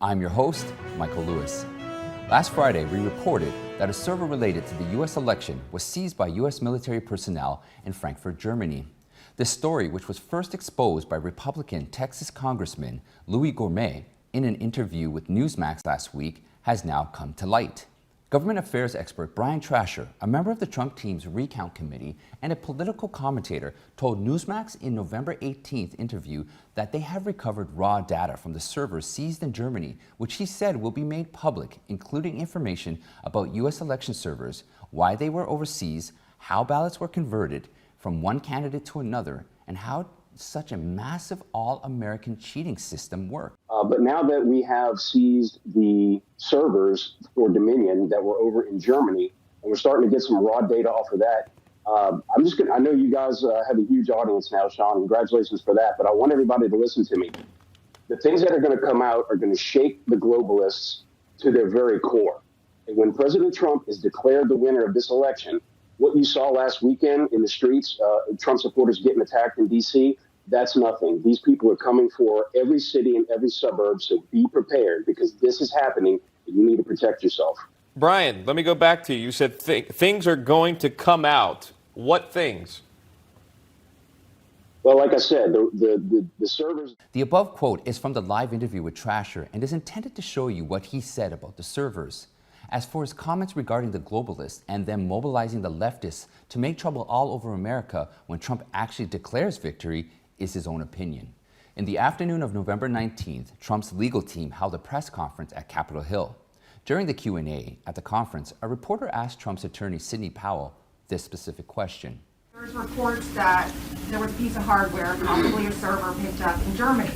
I'm your host, Michael Lewis. Last Friday, we reported that a server related to the U.S. election was seized by U.S. military personnel in Frankfurt, Germany. This story, which was first exposed by Republican Texas Congressman Louis Gourmet in an interview with Newsmax last week, has now come to light. Government affairs expert Brian Trasher, a member of the Trump team's recount committee and a political commentator, told Newsmax in November 18th interview that they have recovered raw data from the servers seized in Germany, which he said will be made public, including information about U.S. election servers, why they were overseas, how ballots were converted from one candidate to another, and how such a massive all-American cheating system worked. But now that we have seized the servers for Dominion that were over in Germany, and we're starting to get some raw data off of that, I know you guys have a huge audience now, Sean. Congratulations for that. But I want everybody to listen to me. The things that are going to come out are going to shake the globalists to their very core. And when President Trump is declared the winner of this election, what you saw last weekend in the streets, Trump supporters getting attacked in D.C., that's nothing. These people are coming for every city and every suburb, so be prepared because this is happening and you need to protect yourself. Brian, let me go back to you. You said things are going to come out. What things? Well, like I said, the servers... The above quote is from the live interview with Trasher and is intended to show you what he said about the servers. As for his comments regarding the globalists and them mobilizing the leftists to make trouble all over America when Trump actually declares victory, is his own opinion. In the afternoon of November 19th, Trump's legal team held a press conference at Capitol Hill. During the Q&A at the conference, a reporter asked Trump's attorney, Sidney Powell, this specific question. There's reports that there was a piece of hardware, probably a server, picked up in Germany.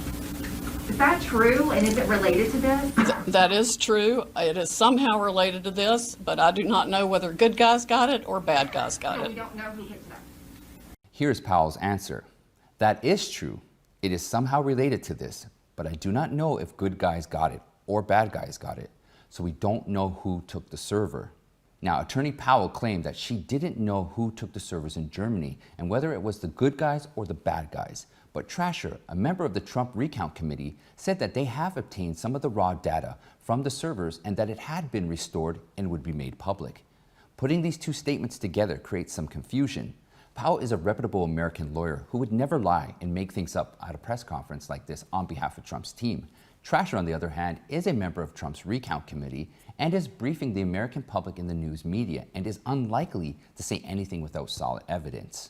Is that true, and is it related to this? That is true. It is somehow related to this, but I do not know whether good guys got it or bad guys got it. We don't know who picked it up. Here's Powell's answer. That is true. It is somehow related to this, but I do not know if good guys got it or bad guys got it, so we don't know who took the server. Now, Attorney Powell claimed that she didn't know who took the servers in Germany and whether it was the good guys or the bad guys. But Trasher, a member of the Trump recount committee, said that they have obtained some of the raw data from the servers and that it had been restored and would be made public. Putting these two statements together creates some confusion. Powell is a reputable American lawyer who would never lie and make things up at a press conference like this on behalf of Trump's team. Trasher, on the other hand, is a member of Trump's recount committee and is briefing the American public in the news media and is unlikely to say anything without solid evidence.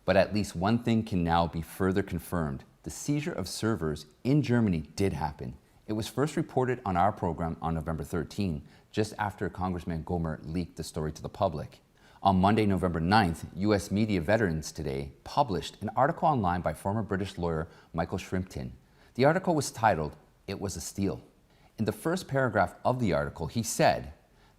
But at least one thing can now be further confirmed. The seizure of servers in Germany did happen. It was first reported on our program on November 13, just after Congressman Gomer leaked the story to the public. On Monday, November 9th, U.S. Media Veterans Today published an article online by former British lawyer Michael Shrimpton. The article was titled, "It Was a Steal." In the first paragraph of the article, he said,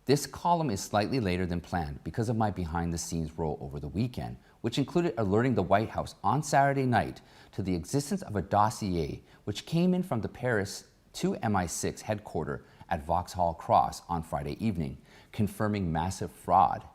"This column is slightly later than planned because of my behind-the-scenes role over the weekend, which included alerting the White House on Saturday night to the existence of a dossier which came in from the Paris to MI6 headquarters at Vauxhall Cross on Friday evening, confirming massive fraud.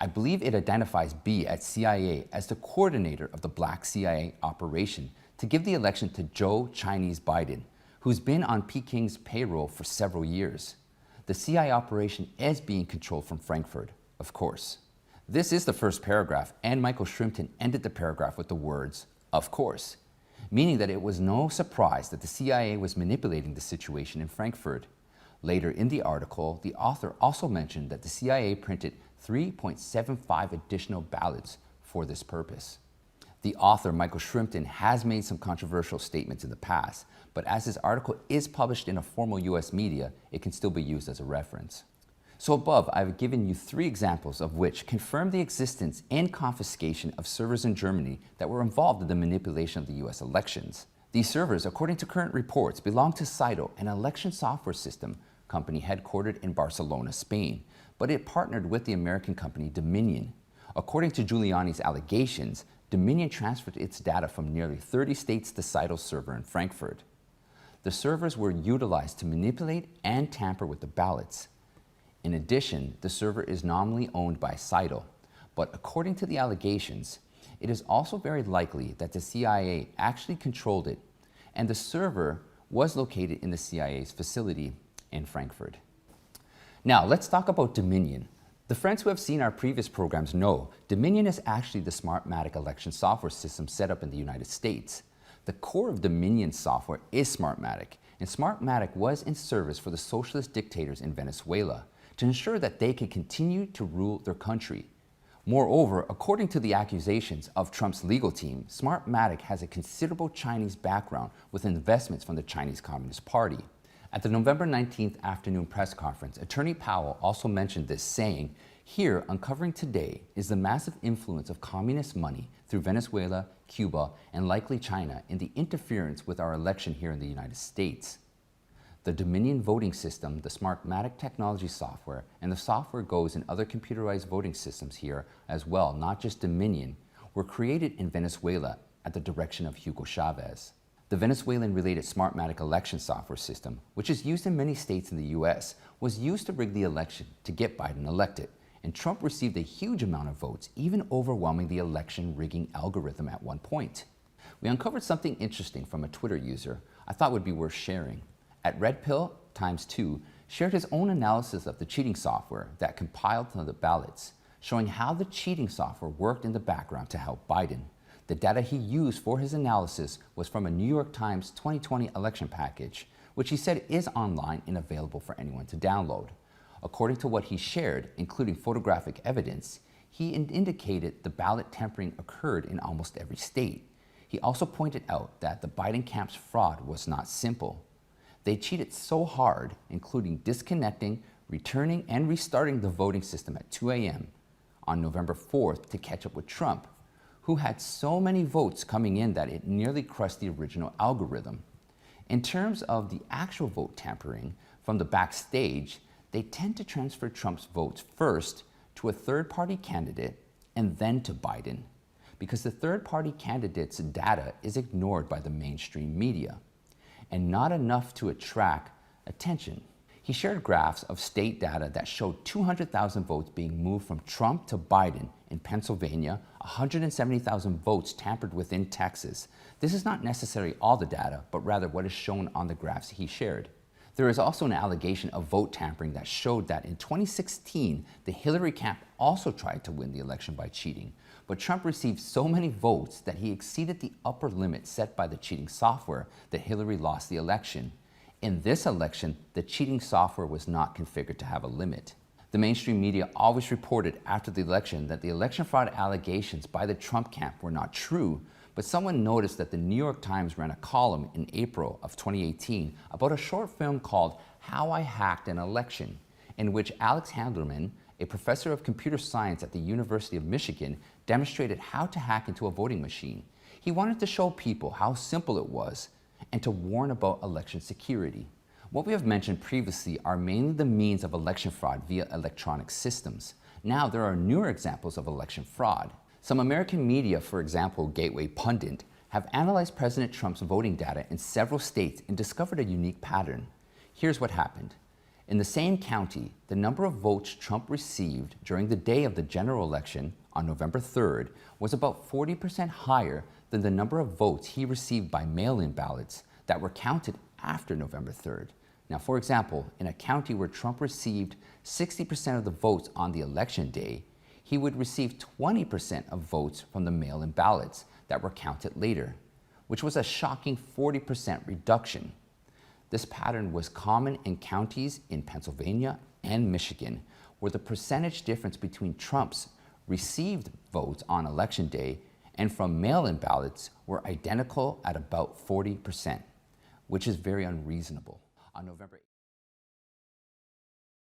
I believe it identifies B at CIA as the coordinator of the Black CIA operation to give the election to Joe Chinese Biden, who's been on Peking's payroll for several years. The CIA operation is being controlled from Frankfurt, of course." This is the first paragraph, and Michael Shrimpton ended the paragraph with the words, "of course," meaning that it was no surprise that the CIA was manipulating the situation in Frankfurt. Later in the article, the author also mentioned that the CIA printed 3.75 additional ballots for this purpose. The author, Michael Shrimpton, has made some controversial statements in the past, but as his article is published in a formal U.S. media, it can still be used as a reference. So above, I've given you 3 examples of which confirm the existence and confiscation of servers in Germany that were involved in the manipulation of the U.S. elections. These servers, according to current reports, belong to Seizure, an election software system company headquartered in Barcelona, Spain, but it partnered with the American company Dominion. According to Giuliani's allegations, Dominion transferred its data from nearly 30 states to Seidel's server in Frankfurt. The servers were utilized to manipulate and tamper with the ballots. In addition, the server is nominally owned by Seidel, but according to the allegations, it is also very likely that the CIA actually controlled it, and the server was located in the CIA's facility in Frankfurt. Now, let's talk about Dominion. The friends who have seen our previous programs know Dominion is actually the Smartmatic election software system set up in the United States. The core of Dominion software is Smartmatic, and Smartmatic was in service for the socialist dictators in Venezuela to ensure that they could continue to rule their country. Moreover, according to the accusations of Trump's legal team, Smartmatic has a considerable Chinese background with investments from the Chinese Communist Party. At the November 19th afternoon press conference, Attorney Powell also mentioned this, saying, "Here, uncovering today, is the massive influence of communist money through Venezuela, Cuba, and likely China in the interference with our election here in the United States." The Dominion voting system, the Smartmatic technology software, and the software goes in other computerized voting systems here as well, not just Dominion, were created in Venezuela at the direction of Hugo Chavez. The Venezuelan-related Smartmatic election software system, which is used in many states in the US, was used to rig the election to get Biden elected, and Trump received a huge amount of votes, even overwhelming the election rigging algorithm at one point. We uncovered something interesting from a Twitter user I thought would be worth sharing. At RedPill ×2 shared his own analysis of the cheating software that compiled the ballots, showing how the cheating software worked in the background to help Biden. The data he used for his analysis was from a New York Times 2020 election package, which he said is online and available for anyone to download. According to what he shared, including photographic evidence, he indicated the ballot tampering occurred in almost every state. He also pointed out that the Biden camp's fraud was not simple. They cheated so hard, including disconnecting, returning, and restarting the voting system at 2 a.m. on November 4th to catch up with Trump, who had so many votes coming in that it nearly crushed the original algorithm. In terms of the actual vote tampering, from the backstage, they tend to transfer Trump's votes first to a third-party candidate and then to Biden, because the third-party candidate's data is ignored by the mainstream media, and not enough to attract attention. He shared graphs of state data that showed 200,000 votes being moved from Trump to Biden in Pennsylvania, 170,000 votes tampered within Texas. This is not necessarily all the data, but rather what is shown on the graphs he shared. There is also an allegation of vote tampering that showed that in 2016, the Hillary camp also tried to win the election by cheating, but Trump received so many votes that he exceeded the upper limit set by the cheating software that Hillary lost the election. In this election, the cheating software was not configured to have a limit. The mainstream media always reported after the election that the election fraud allegations by the Trump camp were not true, but someone noticed that the New York Times ran a column in April of 2018 about a short film called How I Hacked an Election, in which Alex Handelman, a professor of computer science at the University of Michigan, demonstrated how to hack into a voting machine. He wanted to show people how simple it was and to warn about election security. What we have mentioned previously are mainly the means of election fraud via electronic systems. Now there are newer examples of election fraud. Some American media, for example, Gateway Pundit, have analyzed President Trump's voting data in several states and discovered a unique pattern. Here's what happened. In the same county, the number of votes Trump received during the day of the general election on November 3rd was about 40% higher than the number of votes he received by mail-in ballots that were counted after November 3rd. Now, for example, in a county where Trump received 60% of the votes on the election day, he would receive 20% of votes from the mail-in ballots that were counted later, which was a shocking 40% reduction. This pattern was common in counties in Pennsylvania and Michigan, where the percentage difference between Trump's received votes on election day and from mail-in ballots were identical at about 40%, which is very unreasonable. On November